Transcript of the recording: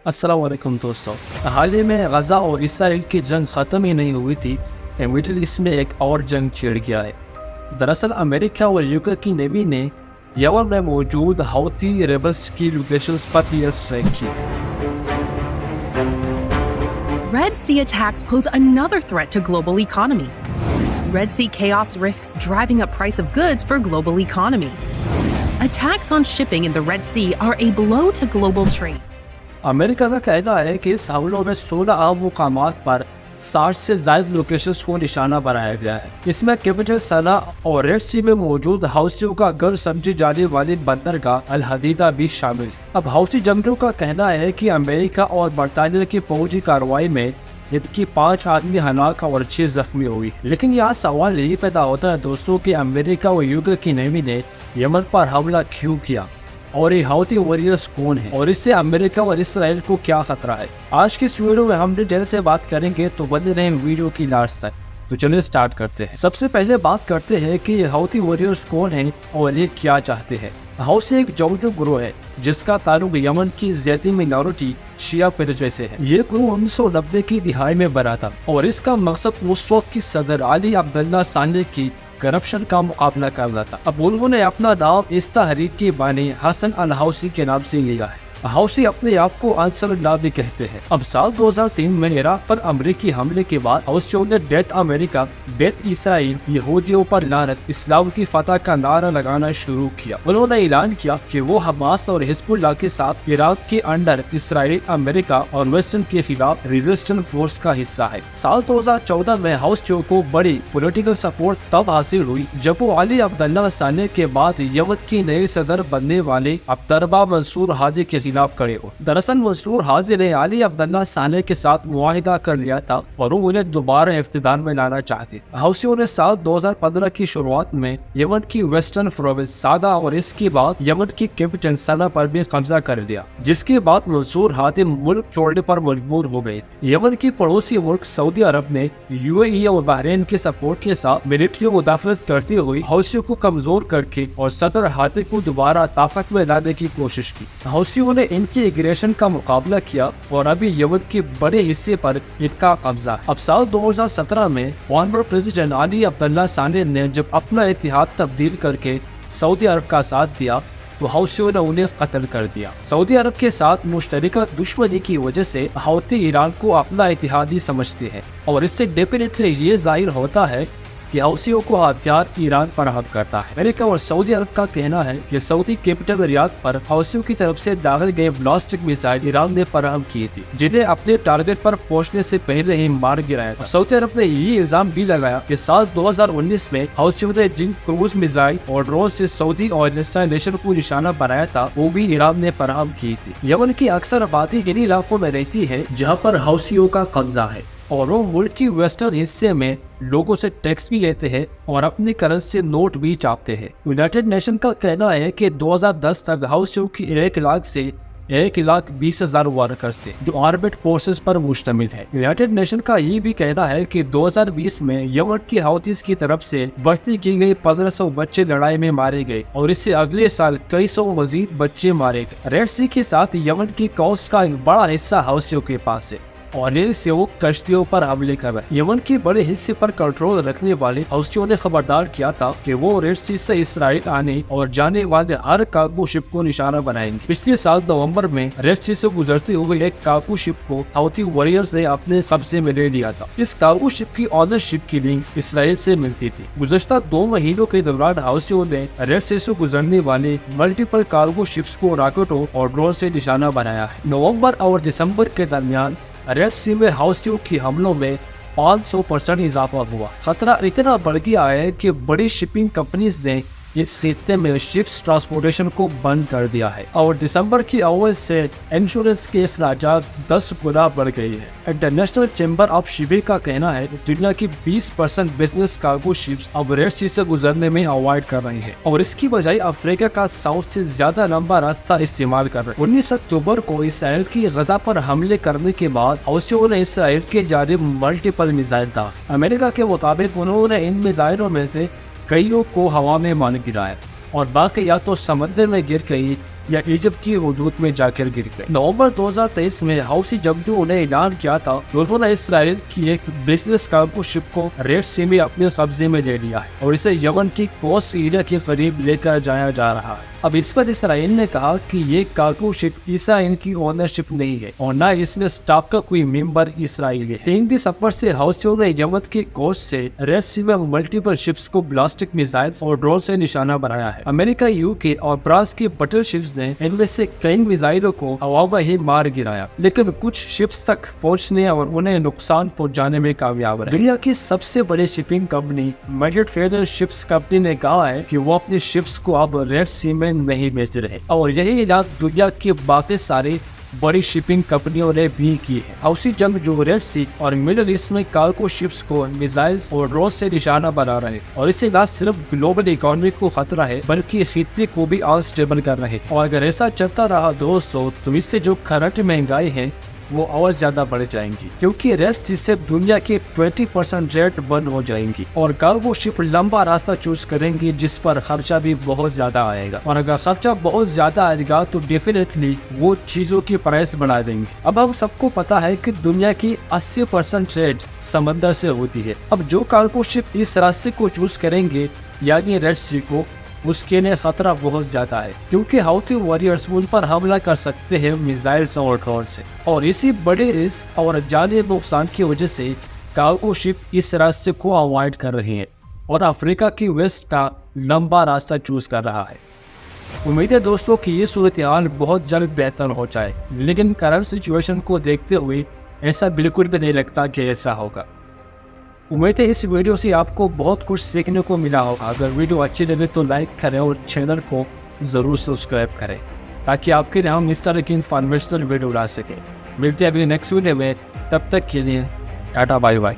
अस्सलाम वालेकुम दोस्तों। हाल ही में गज़ा और इसराइल की जंग ख़त्म ही नहीं हुई थी कि मिडिल ईस्ट में एक और जंग छिड़ गया है। दरअसल अमेरिका और यूके की नेवी ने यमन में मौजूद हौती रेबल्स की लोकेशंस पर एयर स्ट्राइक की। Red Sea attacks pose another threat to global economy. Red Sea chaos risks driving up price of goods for global economy. Attacks on shipping in the Red Sea are a blow to global trade. America का कहना है कि इस हमलों में 16 अहम मुकामात पर 60 से ज़्यादा लोकेशंस को निशाना बनाया गया है। इसमें कैपिटल सना और रेड सी में मौजूद हौसियों का घर समझी जाने वाली बंदरगाह अल हदीदा भी शामिल है। अब हौसी जंगजों का कहना है कि अमेरिका और बरतानिया की फौजी कार्रवाई में इनकी 5 आदमी हलाक और 6 जख्मी हुई। लेकिन यहाँ सवाल यही पैदा होता है दोस्तों कि अमेरिका और यूके की नेवी ने यमन पर हमला क्यों किया और ये हौती वॉरियर्स कौन है और इससे अमेरिका और इसराइल को क्या खतरा है। आज की इस वीडियो में हम डिटेल से बात करेंगे, तो बने रहें वीडियो की लास्ट तक। तो चलिए स्टार्ट करते हैं। सबसे पहले बात करते हैं कि ये हौती वॉरियर्स कौन है और ये क्या चाहते हैं। हौसी एक जंगजू ग्रोह है जिसका ताल्लुक यमन की ज़ैदी मिनॉरिटी शिया फिरजे से है। ये ग्रोह 1990 की दिहाई में बना था और इसका मकसद उस वक्त की सदर अली अब्दुल्ला साले की करप्शन का मुकाबला करना था। अब उन्होंने अपना नाम इस तहरीक के बानी हसन अल हौसी के नाम से लिया है। हौसी अपने आप को अंसरुल्लाह भी कहते हैं। अब साल 2003 में इराक पर अमेरिकी हमले के बाद हौसियों ने डेथ अमेरिका, डेथ इसराइल, यहूदियों पर लानत, इस्लाम की फतह का नारा लगाना शुरू किया। उन्होंने ऐलान किया कि वो हमास और हिजबुल्लाह के साथ इराक के अंडर इसराइल, अमेरिका और वेस्टर्न के खिलाफ रेजिस्टेंस फोर्स का हिस्सा है। साल 2014 में हौसियों को बड़ी पॉलिटिकल सपोर्ट तब हासिल हुई जब वो अली अब्दुल्ला साले के बाद यमन की नए सदर बनने वाले अब्दुर्रब्बा मंसूर हादी के खिलाफ खड़े हो। दरअसल मंसूर हादी ने अली अब्दुल्ला साले के साथ मुआहिदा कर लिया था और वो उन्हें दोबारा इफ्तिदार में लाना चाहते थे। हौसियों ने साल 2015 की शुरुआत में यमन की वेस्टर्न प्रोविंस सादा और इसके बाद यमन की कैपिटल सना पर भी कब्जा कर लिया, जिसके बाद मंसूर हादी मुल्क छोड़ने पर मजबूर हो गए। यमन की पड़ोसी मुल्क सऊदी अरब ने यूएई और बहरीन के सपोर्ट के साथ मिलिट्री मुदाफियत करती हुई हौसियों को कमजोर करके और सदर हादी को दोबारा ताकत में लाने की कोशिश की। हौसियों ने इनके एग्रेशन का मुकाबला किया और अभी यमन के बड़े हिस्से पर इनका कब्जा है। अब साल 2017 में फॉर्मर प्रेसिडेंट अली अब्दुल्ला साले ने जब अपना इतिहाद तब्दील करके सऊदी अरब का साथ दिया तो हौसियों ने उन्हें कत्ल कर दिया। सऊदी अरब के साथ मुश्तरका दुश्मनी की वजह से हौती ईरान को अपना इतिहादी समझते हैं और इससे डेफिनेटली ये जाहिर होता है कि हौसियों को हथियार ईरान फराहम करता है। अमेरिका और सऊदी अरब का कहना है कि सऊदी कैपिटल रियाद पर हौसियों की तरफ से दागल गए ब्लास्टिक मिसाइल ईरान ने फराहम की थी, जिन्हें अपने टारगेट पर पहुंचने से पहले ही मार गिराया था। सऊदी अरब ने ये इल्जाम भी लगाया कि साल 2019 में हौसियों ने जिन क्रूज मिसाइल और ड्रोन से सऊदी और इंस्टॉलेशन को निशाना बनाया था वो भी ईरान ने फराहम की थी। यमन की अक्सर आबादी इन इलाकों में रहती है जहाँ पर हौसियों का कब्जा है और वो मुल्क की वेस्टर्न हिस्से में लोगों से टैक्स भी लेते हैं और अपनी करेंसी नोट भी छापते हैं। यूनाइटेड नेशन का कहना है कि 2010 तक हौसियों की 1 लाख से 1,20,000 वर्कर्स थे जो आर्मेड फोर्सेस पर मुश्तमिल है। यूनाइटेड नेशन का ये भी कहना है कि 2020 में यमन की हौतीस की तरफ से भर्ती की गई 1500 बच्चे लड़ाई में मारे गए और इससे अगले साल कई सौ मजीद बच्चे मारे गए। रेड सी के साथ यमन की कोस्ट का एक बड़ा हिस्सा हौसियों के पास है और इनसे वो कश्तियों पर हमले कर रहे हैं। यमन के बड़े हिस्से पर कंट्रोल रखने वाले हौसियों ने खबरदार किया था कि वो रेड सी से इसराइल आने और जाने वाले हर कार्गो शिप को निशाना बनाएंगे। पिछले साल नवंबर में रेड सी से गुजरते हुए एक कार्गो शिप को हौती वॉरियर्स ने अपने कब्जे में ले लिया था। इस कार्गो शिप की ऑनरशिप की लिंक्स इसराइल से मिलती थी। गुज़श्ता 2 महीनों के दौरान हौसियों ने रेड सी से गुजरने वाले मल्टीपल कार्गो शिप्स को रॉकेटों और ड्रोन से निशाना बनाया है। नवंबर और दिसंबर के दरमियान रेड सी में हौसियों की हमलों में 500% इजाफा हुआ। खतरा इतना बढ़ गया है कि बड़ी शिपिंग कंपनीज ने इस खित्ते में शिप्स ट्रांसपोर्टेशन को बंद कर दिया है और दिसंबर की अव्वल से इंश्योरेंस के अखराजात 10 गुना बढ़ गई है। इंटरनेशनल चैम्बर ऑफ शिपिंग का कहना है कि दुनिया की 20% बिजनेस कार्गो शिप्स अब रेड सी से गुजरने में अवॉइड कर रही है और इसकी बजाय अफ्रीका का साउथ से ज्यादा लंबा रास्ता इस्तेमाल कर रहे हैं। 19 अक्टूबर को इसराइल की गजा पर हमले करने के बाद हौसियों ने इसराइल के जानिब मल्टीपल मिसाइल दागे। अमेरिका के मुताबिक उन्होंने इन मिसाइलों में से कईयों को हवा में मार गिराया और बाकी या तो समंदर में गिर गई या इजिप्ट की हदूद में जाकर गिर गए। नवंबर 2023 में हौसी जंगजू ने ऐलान किया था कि उन्होंने इसराइल की एक बिजनेस कार्गो शिप को रेड सी में अपने कब्जे में ले लिया है और इसे यमन की कोस्ट एरिया के करीब लेकर जाया जा रहा है। अब इस पर इसराइल ने कहा कि ये कार्गो शिप इसराइल की ओनरशिप नहीं है और न इसमें स्टाफ का कोई मेंबर इसराइली है। 3 दिसंबर से हौसियों ने यमन की कोस्ट से रेड सी में मल्टीपल शिप्स को ब्लास्टिक मिसाइल्स और ड्रोन से निशाना बनाया है। अमेरिका, यूके और फ्रांस की बटल शिप्स ने इनमें से कई मिसाइलों को हवा में ही मार गिराया, लेकिन कुछ शिप्स तक पहुंचने और उन्हें नुकसान पहुंचाने में कामयाब रहे। दुनिया की सबसे बड़ी shipping company Mediterranean ships company ने कहा है कि वो अपनी शिप्स को अब रेड सी में नहीं बेच रहे और यही ऐलान दुनिया की बाकी सारी बड़ी शिपिंग कंपनियों ने भी की है। हौसी जंग जो रेड सी और मिडिल ईस्ट में कार्गो शिप्स को मिसाइल्स और ड्रोन से निशाना बना रहे और इससे न सिर्फ ग्लोबल इकोनॉमी को खतरा है बल्कि खित्ते को भी अनस्टेबल कर रहे हैं। और अगर ऐसा चलता रहा दोस्तों तो इससे जो करंट महंगाई है वो और ज्यादा बढ़ जाएंगी, क्योंकि रेड सी से दुनिया की 20% रेट बंद हो जाएंगी और कार्गो शिप लंबा रास्ता चूज करेंगी जिस पर खर्चा भी बहुत ज्यादा आएगा और अगर खर्चा बहुत ज्यादा आएगा तो डेफिनेटली वो चीजों की प्राइस बढ़ा देंगे। अब हम सबको पता है कि दुनिया की 80% रेट समंदर से होती है। अब जो कार्गो शिप इस रास्ते को चूज करेंगे यानी रेड सी को, उसके लिए खतरा बहुत ज्यादा है क्योंकि हौथी वॉरियर्स उन पर हमला कर सकते हैं मिसाइल्स और ड्रोन से और इसी बड़े रिस्क और जानी नुकसान की वजह से कार्गो शिप इस रास्ते को अवॉइड कर रही है और अफ्रीका की वेस्ट का लंबा रास्ता चूज कर रहा है। उम्मीद है दोस्तों कि ये सूरत हाल बहुत जल्द बेहतर हो जाए, लेकिन करंट सिचुएशन को देखते हुए ऐसा बिल्कुल भी नहीं लगता कि ऐसा होगा। उम्मीद है इस वीडियो से आपको बहुत कुछ सीखने को मिला होगा। अगर वीडियो अच्छी लगे तो लाइक करें और चैनल को ज़रूर सब्सक्राइब करें ताकि आपके लिए हम इस तरह की इन्फॉर्मेशनल वीडियो ला सकें। मिलते हैं अगली नेक्स्ट वीडियो में, तब तक के लिए टाटा बाय बाय।